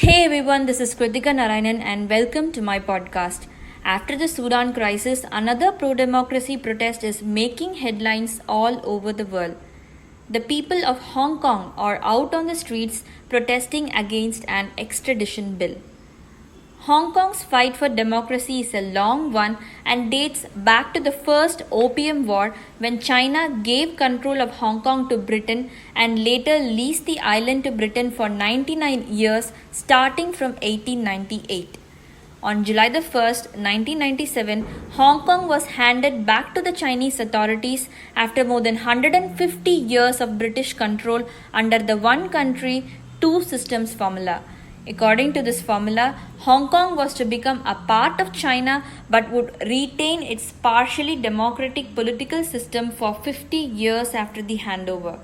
Hey everyone, this is Kritika Narayanan and welcome to my podcast. After the Sudan crisis, another pro democracy protest is making headlines all over the world. The people of Hong Kong are out on the streets protesting against an extradition bill. Hong Kong's fight for democracy is a long one and dates back to the first Opium War when China gave control of Hong Kong to Britain and later leased the island to Britain for 99 years starting from 1898. On July the 1st, 1997, Hong Kong was handed back to the Chinese authorities after more than 150 years of British control under the one country, two systems formula. According to this formula, Hong Kong was to become a part of China but would retain its partially democratic political system for 50 years after the handover.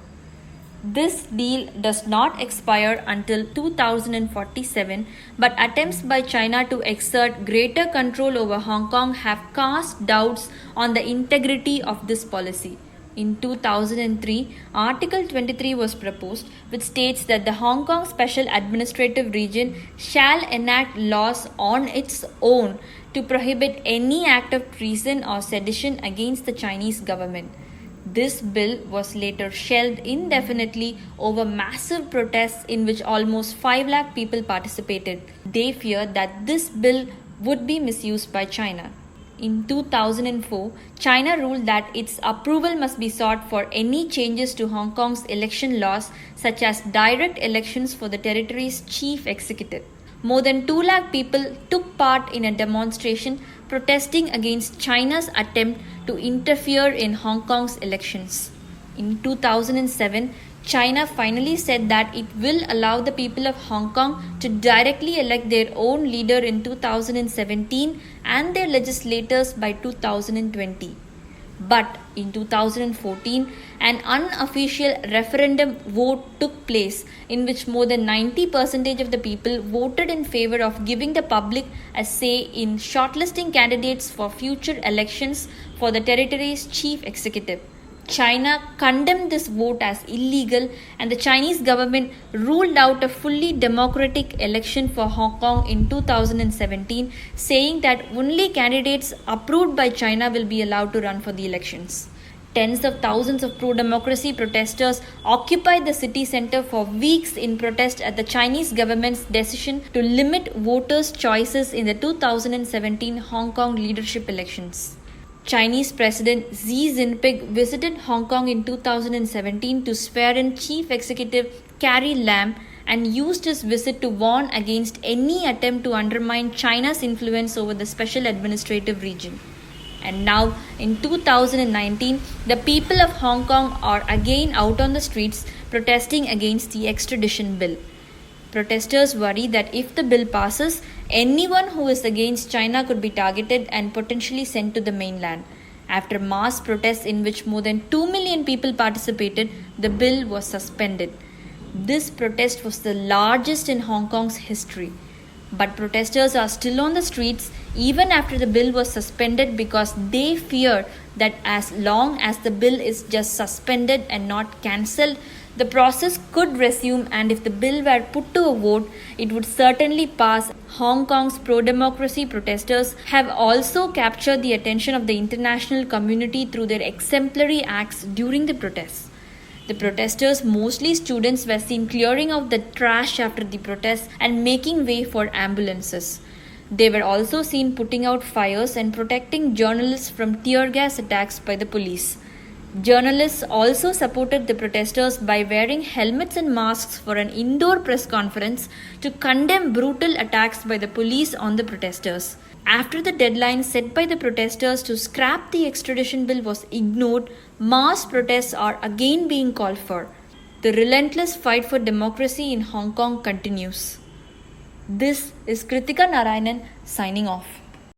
This deal does not expire until 2047, but attempts by China to exert greater control over Hong Kong have cast doubts on the integrity of this policy. In 2003, Article 23 was proposed, which states that the Hong Kong Special Administrative Region shall enact laws on its own to prohibit any act of treason or sedition against the Chinese government. This bill was later shelved indefinitely over massive protests in which almost 5 lakh people participated. They feared that this bill would be misused by China. In 2004, China ruled that its approval must be sought for any changes to Hong Kong's election laws, such as direct elections for the territory's chief executive. More than 2 lakh people took part in a demonstration protesting against China's attempt to interfere in Hong Kong's elections. In 2007, China finally said that it will allow the people of Hong Kong to directly elect their own leader in 2017 and their legislators by 2020. But in 2014, an unofficial referendum vote took place in which more than 90% of the people voted in favor of giving the public a say in shortlisting candidates for future elections for the territory's chief executive. China condemned this vote as illegal, and the Chinese government ruled out a fully democratic election for Hong Kong in 2017, saying that only candidates approved by China will be allowed to run for the elections. Tens of thousands of pro-democracy protesters occupied the city center for weeks in protest at the Chinese government's decision to limit voters' choices in the 2017 Hong Kong leadership elections. Chinese President Xi Jinping visited Hong Kong in 2017 to swear in Chief Executive Carrie Lam and used his visit to warn against any attempt to undermine China's influence over the Special Administrative Region. And now, in 2019, the people of Hong Kong are again out on the streets protesting against the extradition bill. Protesters worry that if the bill passes, anyone who is against China could be targeted and potentially sent to the mainland. After mass protests in which more than 2 million people participated, the bill was suspended. This protest was the largest in Hong Kong's history. But protesters are still on the streets even after the bill was suspended because they fear that as long as the bill is just suspended and not cancelled, the process could resume, and if the bill were put to a vote, it would certainly pass. Hong Kong's pro-democracy protesters have also captured the attention of the international community through their exemplary acts during the protests. The protesters, mostly students, were seen clearing out the trash after the protests and making way for ambulances. They were also seen putting out fires and protecting journalists from tear gas attacks by the police. Journalists also supported the protesters by wearing helmets and masks for an indoor press conference to condemn brutal attacks by the police on the protesters. After the deadline set by the protesters to scrap the extradition bill was ignored, mass protests are again being called for. The relentless fight for democracy in Hong Kong continues. This is Kritika Narayanan signing off.